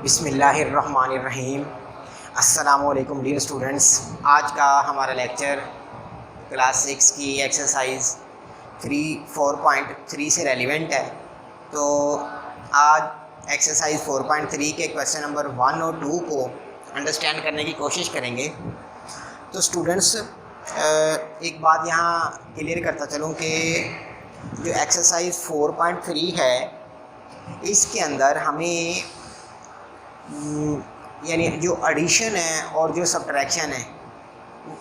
बिस्मिल्लाहिर्रहमानिर्रहीम। अस्सलामुअलैकुम dear students. आज का हमारा लेक्चर क्लास 6 की एक्सरसाइज 4.3 से रेलिवेंट है। तो आज एक्सरसाइज 4.3 के क्वेश्चन नंबर 1 और 2 को अंडरस्टैंड करने की कोशिश करेंगे। तो स्टूडेंट्स, एक बात यहाँ क्लियर करता चलूँ कि जो एक्सरसाइज 4.3 है इसके अंदर हमें यानी जो एडिशन है और जो सब्ट्रैक्शन है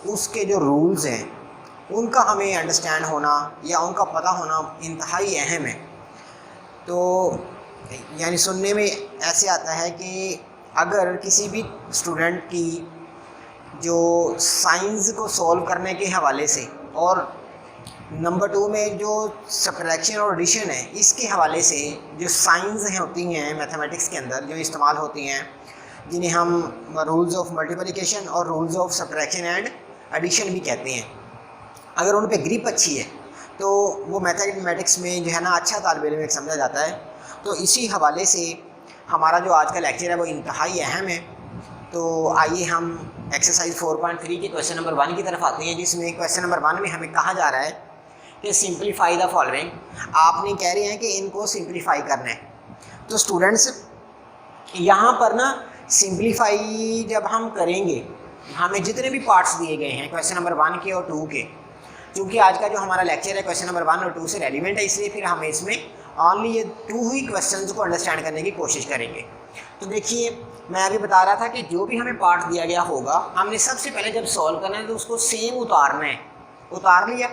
उसके जो रूल्स हैं उनका हमें अंडरस्टैंड होना या उनका पता होना इंतहाई अहम है। तो यानी सुनने में ऐसे आता है कि अगर किसी भी स्टूडेंट की जो साइंस को सॉल्व करने के हवाले से और नंबर 2 में जो सब्ट्रैक्शन और एडिशन है इसके हवाले से जो साइंस हैं होती हैं मैथमेटिक्स के अंदर जो इस्तेमाल होती हैं, जिन्हें हम रूल्स ऑफ मल्टीप्लिकेशन और rules of subtraction and addition भी कहते हैं, अगर उन पे ग्रिप अच्छी है तो वो मैथमेटिक्स में जो है ना अच्छा तालिब इल्म समझा जाता है। तो इसी हवाले से हमारा जो आज का लेक्चर है वो इंतहाई अहम है। तो आइए हम एक्सरसाइज 4.3 के क्वेश्चन नंबर 1 की तरफ आते हैं, जिसमें क्वेश्चन नंबर 1 में हमें कहा जा रहा है कि सिंप्लीफाई द फॉलोइंग। आपने कह रहे हैं कि इनको सिंप्लीफाई करना है। तो स्टूडेंट्स, यहाँ पर ना सिंप्लीफाई जब हम करेंगे, हमें जितने भी पार्ट्स दिए गए हैं क्वेश्चन नंबर 1 के और 2 के, क्योंकि आज का जो हमारा लेक्चर है क्वेश्चन नंबर 1 और 2 से रेलिवेंट है, इसलिए फिर हमें इसमें ओनली ये 2 ही क्वेश्चंस को अंडरस्टैंड करने की कोशिश करेंगे। तो देखिए, मैं अभी बता रहा था कि जो भी हमें पार्ट दिया गया होगा हमने सबसे पहले जब सॉल्व करना है तो उसको सेम उतारना है। उतार लिया।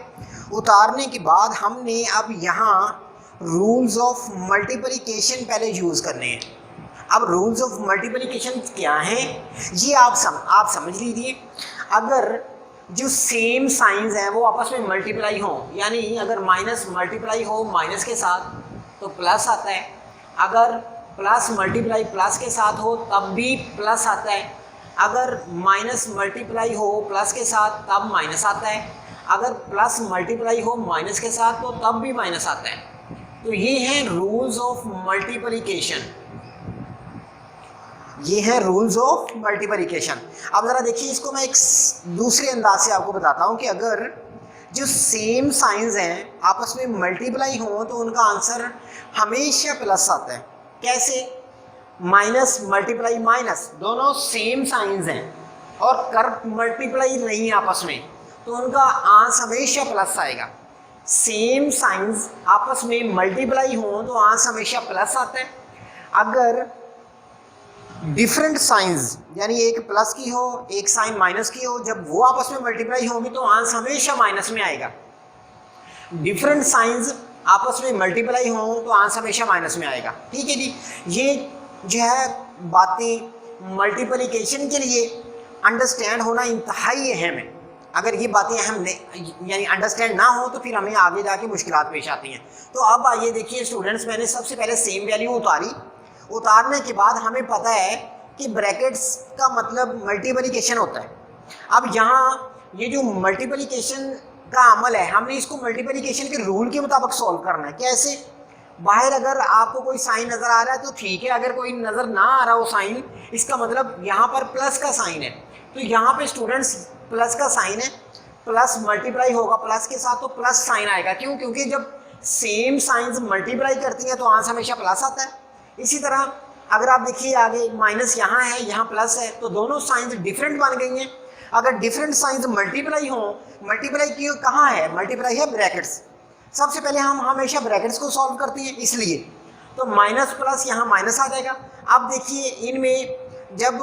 उतारने के बाद हमने अब यहाँ रूल्स ऑफ मल्टीप्लिकेशन पहले यूज़ करने हैं। अब रूल्स ऑफ मल्टीप्लिकेशन क्या हैं ये आप समझ लीजिए। अगर जो सेम साइंस हैं वो आपस में मल्टीप्लाई हो, यानी अगर माइनस मल्टीप्लाई हो माइनस के साथ तो प्लस आता है, अगर प्लस मल्टीप्लाई प्लस के साथ हो तब भी प्लस आता है, अगर माइनस मल्टीप्लाई हो प्लस के साथ तब माइनस आता है, अगर प्लस मल्टीप्लाई हो माइनस के साथ तो तब भी माइनस आता है। तो ये हैं रूल्स ऑफ मल्टीप्लिकेशन, ये हैं रूल्स ऑफ मल्टीप्लिकेशन। अब ज़रा देखिए, इसको मैं एक दूसरे अंदाज से आपको बताता हूँ कि अगर जो सेम साइंस हैं आपस में मल्टीप्लाई हो तो उनका आंसर हमेशा प्लस आता है। कैसे? माइनस मल्टीप्लाई माइनस, दोनों सेम साइंस हैं और कर मल्टीप्लाई नहीं आपस में, तो उनका आंसर हमेशा प्लस आएगा। सेम साइंस आपस में मल्टीप्लाई हो तो आंसर हमेशा प्लस आता है। अगर डिफरेंट साइंस यानी एक प्लस की हो एक साइन माइनस की हो, जब वो आपस में मल्टीप्लाई होंगी तो आंसर हमेशा माइनस में आएगा। डिफरेंट साइंस आपस में मल्टीप्लाई हो तो आंसर हमेशा माइनस में आएगा। ठीक है जी, ये जो है बातें मल्टीप्लिकेशन के लिए अंडरस्टैंड होना इंतहाई अहम है। अगर ये बातें अहम यानी अंडरस्टैंड ना हो तो फिर हमें आगे जाके मुश्किलात पेश आती हैं। तो अब आइए देखिए स्टूडेंट्स, मैंने सबसे पहले सेम वैल्यू उतारी। उतारने के बाद हमें पता है कि ब्रैकेट्स का मतलब मल्टीप्लिकेशन होता है। अब यहाँ ये जो मल्टीप्लिकेशन का अमल है हमने इसको मल्टीप्लिकेशन के रूल के मुताबिक सॉल्व करना है। कैसे? बाहर अगर आपको कोई साइन नज़र आ रहा है तो ठीक है, अगर कोई नज़र ना आ रहा हो साइन, इसका मतलब यहाँ पर प्लस का साइन है। तो यहाँ पे स्टूडेंट्स प्लस का साइन है, प्लस मल्टीप्लाई होगा प्लस के साथ तो प्लस साइन आएगा। क्यों? क्योंकि जब सेम साइंस मल्टीप्लाई करती हैं तो आंसर हमेशा प्लस आता है। इसी तरह अगर आप देखिए आगे माइनस यहाँ है यहाँ प्लस है, तो दोनों साइंस डिफरेंट बन गई हैं। अगर डिफरेंट साइंस मल्टीप्लाई हो, मल्टीप्लाई की कहाँ है? मल्टीप्लाई है ब्रैकेट्स। सबसे पहले हम हमेशा ब्रैकेट्स को सॉल्व करते हैं, इसलिए तो माइनस प्लस यहाँ माइनस आ जाएगा। अब देखिए इनमें जब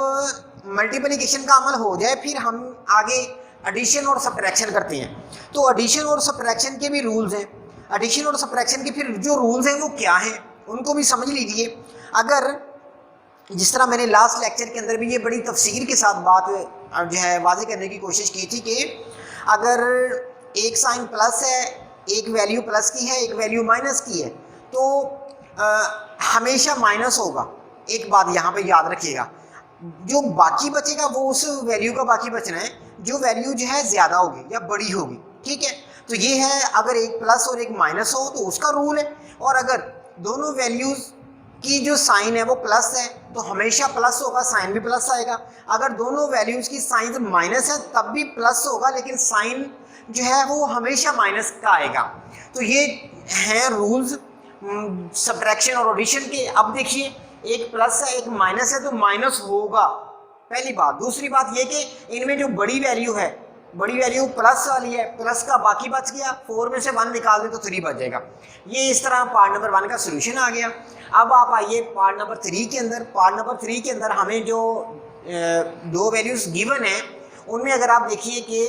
मल्टीप्लिकेशन का अमल हो जाए फिर हम आगे एडिशन और सब्ट्रैक्शन करते हैं। तो एडिशन और सब्ट्रैक्शन के भी रूल्स हैं। एडिशन और सब्ट्रैक्शन के फिर जो रूल्स हैं वो क्या हैं उनको भी समझ लीजिए। अगर जिस तरह मैंने लास्ट लेक्चर के अंदर भी ये बड़ी तफसीर के साथ बात जो है वाज़ेह करने की कोशिश की थी कि अगर एक साइन प्लस है, एक वैल्यू प्लस की है, एक वैल्यू माइनस की है, तो हमेशा माइनस होगा। एक बात यहाँ पे याद रखिएगा, जो बाकी बचेगा वो उस वैल्यू का बाकी बचना है जो वैल्यू जो है ज़्यादा होगी या बड़ी होगी। ठीक है, तो ये है अगर एक प्लस और एक माइनस हो तो उसका रूल है, और अगर दोनों वैल्यूज़ की जो साइन है वो प्लस है तो हमेशा प्लस होगा, साइन भी प्लस आएगा। अगर दोनों वैल्यूज की साइन माइनस है तब भी प्लस होगा, लेकिन साइन जो है वो हमेशा माइनस का आएगा। तो ये हैं रूल्स सब्ट्रैक्शन और एडिशन के। अब देखिए एक प्लस है एक माइनस है तो माइनस होगा, पहली बात। दूसरी बात ये कि इनमें जो बड़ी वैल्यू है, बड़ी वैल्यू प्लस वाली है, प्लस का बाकी बच गया, 4 में से 1 निकाल दे तो 3 बच जाएगा। ये इस तरह पार्ट नंबर 1 का सोल्यूशन आ गया। अब आप आइए पार्ट नंबर 3 के अंदर। पार्ट नंबर 3 के अंदर हमें जो दो वैल्यूज गिवन है उनमें अगर आप देखिए कि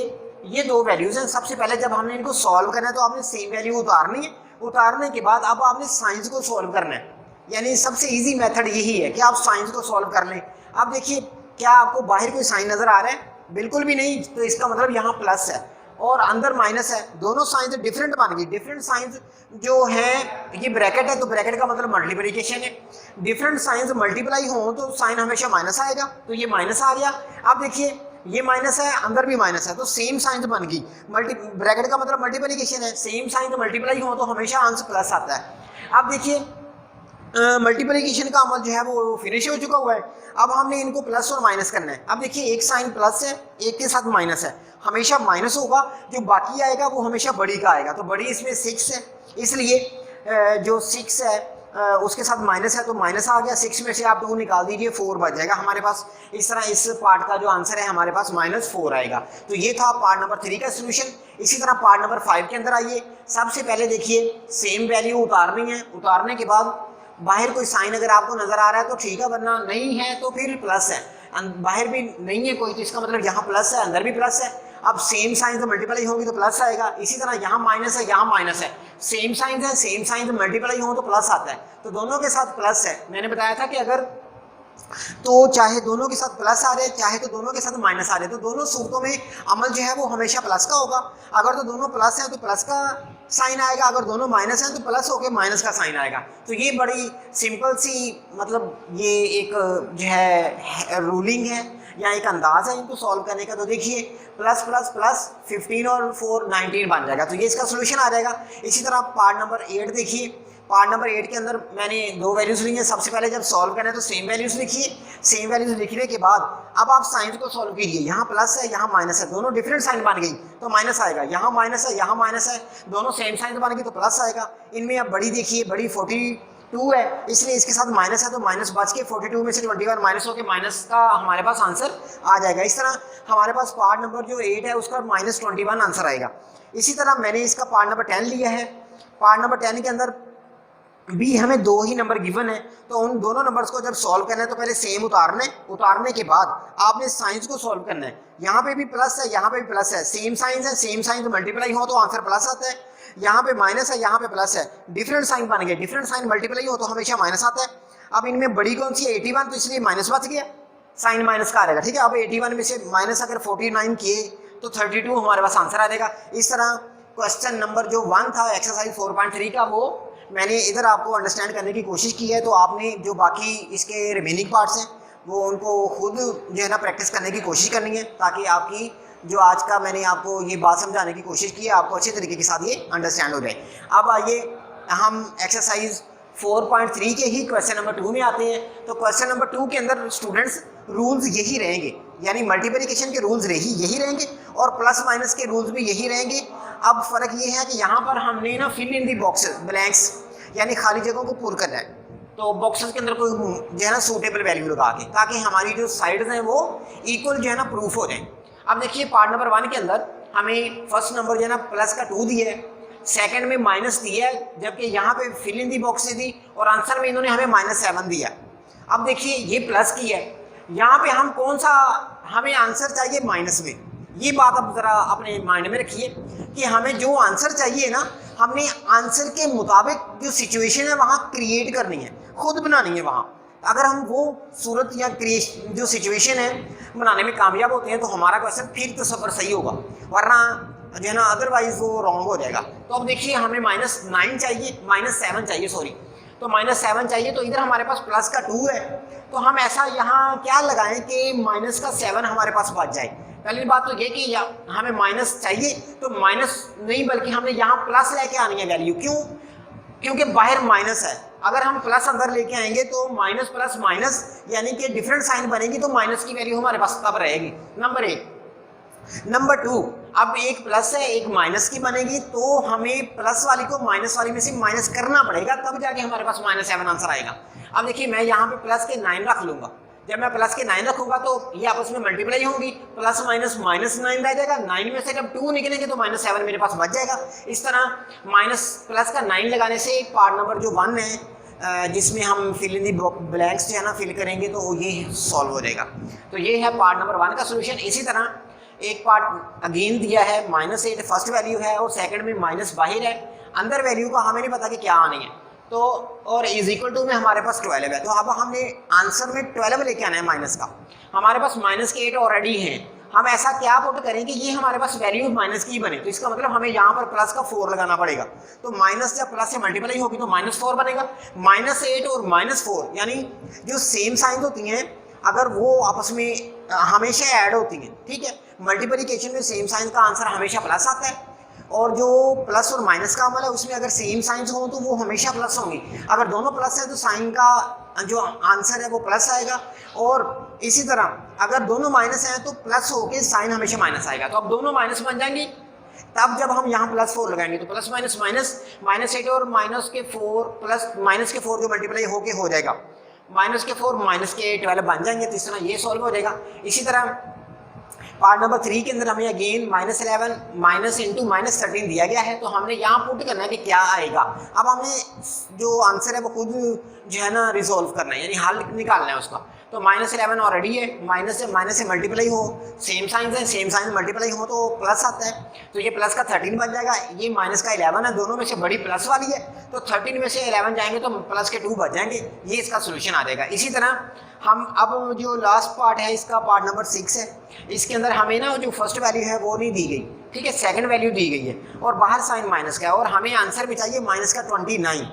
ये दो वैल्यूज हैं, सबसे पहले जब हमने इनको सॉल्व करना है तो आपने सेम वैल्यू उतारनी है। उतारने के बाद अब आपने साइंस को सॉल्व करना है, यानी सबसे इजी मेथड यही है कि आप साइंस को सॉल्व कर लें। अब देखिए क्या आपको बाहर कोई साइन नजर आ रहा है? बिल्कुल भी नहीं, तो इसका मतलब यहाँ प्लस है और अंदर माइनस है। दोनों साइंस डिफरेंट बन गई। डिफरेंट साइंस जो है ये ब्रैकेट है तो ब्रैकेट का मतलब मल्टीप्लिकेशन है। डिफरेंट साइंस मल्टीप्लाई हो तो साइन हमेशा माइनस आएगा, तो ये माइनस आ गया। अब देखिए ये माइनस है अंदर भी माइनस है तो सेम साइंस बन गई। ब्रैकेट का मतलब मल्टीप्लिकेशन है, सेम साइंस मल्टीप्लाई हो तो हमेशा आंसर प्लस आता है। अब देखिए मल्टीप्लिकेशन का अमल जो है वो फिनिश हो चुका हुआ है। अब हमने इनको प्लस और माइनस करना है। अब देखिए एक साइन प्लस है एक के साथ माइनस है, हमेशा माइनस होगा, जो बाकी आएगा वो हमेशा बड़ी का आएगा। तो बड़ी इसमें 6 है, इसलिए जो 6 है उसके साथ माइनस है तो माइनस आ गया। 6 में से आप 2 निकाल दीजिए, 4 बच जाएगा हमारे पास। इस तरह इस पार्ट का जो आंसर है हमारे पास -4 आएगा। तो ये था पार्ट नंबर 3 का सोल्यूशन। इसी तरह पार्ट नंबर 5 के अंदर आइए। सबसे पहले देखिए सेम वैल्यू उतारनी है। उतारने के बाद बाहर कोई साइन अगर आपको नजर आ रहा है तो ठीक है, वरना नहीं है तो फिर प्लस है। बाहर भी नहीं है कोई तो इसका मतलब यहाँ प्लस है, अंदर भी प्लस है। अब सेम साइन तो मल्टीप्लाई होगी तो प्लस आएगा। इसी तरह यहाँ माइनस है यहाँ माइनस है, सेम साइन है, सेम साइन मल्टीप्लाई हो तो प्लस आता है। तो दोनों के साथ प्लस है। मैंने बताया था कि अगर तो चाहे दोनों के साथ प्लस आ रहे चाहे तो दोनों के साथ माइनस आ रहे, तो दोनों सूरतों में अमल जो है वो हमेशा प्लस का होगा। अगर तो दोनों प्लस है तो प्लस का साइन आएगा, अगर दोनों माइनस है तो प्लस होके माइनस का साइन आएगा। तो ये बड़ी सिंपल सी मतलब ये एक जो है रूलिंग है या एक अंदाज है इनको सॉल्व करने का। तो देखिए प्लस प्लस प्लस 15 और 4 19 बन जाएगा, तो ये इसका सोल्यूशन आ जाएगा। इसी तरह पार्ट नंबर 8 देखिए। पार्ट नंबर 8 के अंदर मैंने दो वैल्यूज ली हैं। सबसे पहले जब सॉल्व करना है तो सेम वैल्यूज लिखिए। सेम वैल्यूज लिखने के बाद अब आप साइन को सॉल्व कीजिए। यहाँ प्लस है यहाँ माइनस है, दोनों डिफरेंट साइन बन गई तो माइनस आएगा। यहाँ माइनस है यहाँ माइनस है, दोनों सेम साइन बन गई तो प्लस आएगा। इनमें अब बड़ी देखिए, बड़ी 42 है इसलिए इसके साथ माइनस है तो माइनस बच के 42 में से 21 माइनस होकर माइनस का हमारे पास आंसर आ जाएगा। इस तरह हमारे पास पार्ट नंबर जो 8 है उसका -21 आंसर आएगा। इसी तरह मैंने इसका पार्ट नंबर 10 लिया है। पार्ट नंबर 10 के अंदर भी हमें 2 ही नंबर गिवन है, तो उन दोनों नंबर्स को जब सॉल्व करना है तो पहले सेम उतारना है। उतारने के बाद आपने साइंस को सॉल्व करना है। यहाँ पे भी प्लस है यहाँ पे भी प्लस है, सेम साइंस है, सेम साइंस मल्टीप्लाई हो तो आंसर प्लस आता है। यहाँ पे माइनस है यहाँ पे प्लस है, डिफरेंट साइन बन गए, डिफरेंट साइन मल्टीप्लाई हो तो हमेशा माइनस आता है। अब इनमें बड़ी कौन सी है 81, तो इसलिए माइनस बच गया, साइन माइनस का आ रहेगा। ठीक है, अब 81 में से माइनस अगर 49 किए तो 32 हमारे पास आंसर आ जाएगा। इस तरह क्वेश्चन नंबर जो 1 था एक्सरसाइज 4.3 का वो मैंने इधर आपको अंडरस्टैंड करने की कोशिश की है। तो आपने जो बाकी इसके रिमेनिंग पार्ट्स हैं वो उनको खुद जो है ना प्रैक्टिस करने की कोशिश करनी है, ताकि आपकी जो आज का मैंने आपको ये बात समझाने की कोशिश की है आपको अच्छे तरीके के साथ ये अंडरस्टैंड हो जाए। अब आइए हम एक्सरसाइज 4.3 के ही क्वेश्चन नंबर 2 में आते हैं। तो क्वेश्चन नंबर 2 के अंदर स्टूडेंट्स रूल्स यही रहेंगे, यानी मल्टीप्लिकेशन के रूल्स यही रहेंगे और प्लस माइनस के रूल्स भी यही रहेंगे। अब फर्क ये है कि यहाँ पर हमने ना fill in the boxes blanks यानी खाली जगहों को पूर करना है। तो बॉक्सेस के अंदर कोई जो है ना सूटेबल वैल्यू लगा के, ताकि हमारी जो साइड्स हैं वो इक्वल जो है ना प्रूफ हो जाए। अब देखिए पार्ट नंबर 1 के अंदर हमें फर्स्ट नंबर जो है ना प्लस का 2 दिया है, सेकंड में माइनस दिया है, जबकि यहाँ पे फिल इन दी बॉक्सेस दी और आंसर में इन्होंने हमें -7 दिया। अब देखिए ये प्लस की है, यहाँ पे हम कौन सा हमें आंसर चाहिए माइनस में। ये बात अब ज़रा अपने माइंड में रखिए कि हमें जो आंसर चाहिए ना हमने आंसर के मुताबिक जो सिचुएशन है वहाँ क्रिएट करनी है, खुद बनानी है वहाँ। अगर हम वो सूरत या क्रिएशन जो सिचुएशन है बनाने में कामयाब होते हैं तो हमारा क्वेश्चन फिर तो सफर सही होगा, वरना जो है ना अदरवाइज वो रॉन्ग हो जाएगा। तो अब देखिए हमें -9 चाहिए, -7 चाहिए सॉरी, तो -7 चाहिए। तो इधर हमारे पास प्लस का 2 है, तो हम ऐसा यहाँ क्या लगाएं कि माइनस का 7 हमारे पास बच जाए। पहली बात तो ये कि हमें माइनस चाहिए तो माइनस नहीं बल्कि हमने यहाँ प्लस लेके आनी है वैल्यू। क्यों? क्योंकि बाहर माइनस है। अगर हम प्लस अंदर लेके आएंगे तो माइनस प्लस माइनस यानी कि डिफरेंट साइन बनेगी, तो माइनस की वैल्यू हमारे पास तब रहेगी, नंबर 1। नंबर 2, अब एक प्लस है एक माइनस की बनेगी, तो हमें प्लस वाली को माइनस वाली में से माइनस करना पड़ेगा, तब जाके हमारे पास -7 आंसर आएगा। अब देखिए मैं यहाँ पे प्लस के 9 रख लूंगा, जब मैं प्लस के 9 रखूंगा तो ये आपस में मल्टीप्लाई होंगी, प्लस माइनस -9 रह जाएगा, 9 में से जब 2 निकलेंगे तो -7 मेरे पास बच जाएगा। इस तरह माइनस प्लस का 9 लगाने से पार्ट नंबर जो 1 है जिसमें हम फिल इन दी ब्लैंक्स जो है ना फिल करेंगे, तो ये सॉल्व हो जाएगा। तो ये है पार्ट नंबर 1 का सोल्यूशन। इसी तरह एक पार्ट अगेन दिया है -8 फर्स्ट वैल्यू है और सेकंड में माइनस बाहर है, अंदर वैल्यू का हमें नहीं पता कि क्या आनी है, तो और इज इक्वल टू में हमारे पास 12 है, तो अब हमने आंसर में 12 लेके आना है माइनस का। हमारे पास -8 ऑलरेडी है, हम ऐसा क्या पुट करें कि ये हमारे पास वैल्यू माइनस की बने, तो इसका मतलब हमें यहाँ पर प्लस का 4 लगाना पड़ेगा, तो माइनस जब प्लस से मल्टीप्लाई होगी तो -4 बनेगा। -8 और -4 यानी जो सेम साइन होती हैं अगर वो आपस में हमेशा ऐड होती हैं, ठीक है, मल्टीप्लिकेशन में सेम साइन का आंसर हमेशा प्लस आता है, और जो प्लस और माइनस का अमल है उसमें अगर सेम साइंस हो तो वो हमेशा प्लस होंगी, अगर दोनों प्लस है तो साइन का जो आंसर है वो प्लस आएगा, और इसी तरह अगर दोनों माइनस हैं तो प्लस होके साइन हमेशा माइनस आएगा, तो अब दोनों माइनस बन जाएंगी। तब जब हम यहाँ +4 लगाएंगे तो प्लस माइनस माइनस -8 और -4 प्लस -4 जो मल्टीप्लाई होके हो जाएगा, -4 -12 बन जाएंगे, तो इस तरह ये सॉल्व हो जाएगा। इसी तरह पार्ट नंबर 3 के अंदर हमें अगेन -11 माइनस इंटू -13 दिया गया है, तो हमने यहाँ पुट करना है कि क्या आएगा। अब हमने जो आंसर है वो खुद जो है ना रिजोल्व करना है, यानी हल निकालना है उसका। तो -11 ऑलरेडी है, माइनस से मल्टीप्लाई हो, सेम साइन है, सेम साइन मल्टीप्लाई हो तो प्लस आता है, तो ये प्लस का 13 बन जाएगा, ये माइनस का 11 है, दोनों में से बड़ी प्लस वाली है, तो 13 में से 11 जाएंगे तो प्लस के 2 बच जाएंगे, ये इसका सोल्यूशन आ जाएगा। इसी तरह हम अब जो लास्ट पार्ट है इसका पार्ट नंबर 6 है, इसके अंदर हमें ना जो फर्स्ट वैल्यू है वो नहीं दी गई, ठीक है, सेकंड वैल्यू दी गई है और बाहर साइन माइनस का है, और हमें आंसर भी चाहिए -29।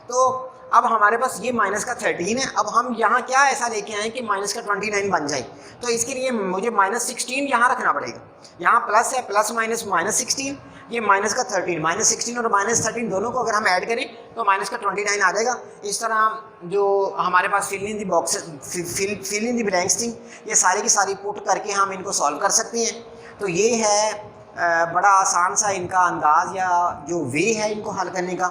तो अब हमारे पास ये -13 है, अब हम यहाँ क्या ऐसा लेके आए कि -29 बन जाए, तो इसके लिए मुझे -16 यहाँ रखना पड़ेगा, यहाँ प्लस है, प्लस माइनस -16, ये -13 -16 और -13 दोनों को अगर हम ऐड करें तो -29 आ जाएगा। इस तरह जो हमारे पास fill in the box fill in the blanks थी, ये सारी की सारी पुट करके हम इनको सॉल्व कर सकते हैं। तो ये है बड़ा आसान सा इनका अंदाज़ या जो वे है इनको हल करने का।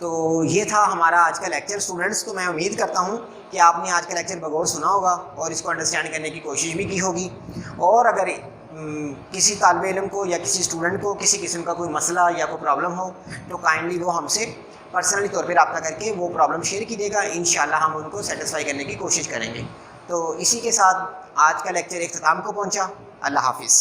तो ये था हमारा आज का लेक्चर स्टूडेंट्स, तो मैं उम्मीद करता हूँ कि आपने आज का लेक्चर बगौर सुना होगा और इसको अंडरस्टैंड करने की कोशिश भी की होगी, और अगर किसी तालिब इल्म को या किसी स्टूडेंट को किसी किस्म का कोई मसला या कोई प्रॉब्लम हो तो काइंडली वो हमसे पर्सनली तौर पे रब्ता करके वो प्रॉब्लम शेयर कीजिएगा, इंशाल्लाह हम उनको सेटिस्फाई करने की कोशिश करेंगे। तो इसी के साथ आज का लेक्चर इख्तिताम को पहुँचा। अल्लाह हाफिज़।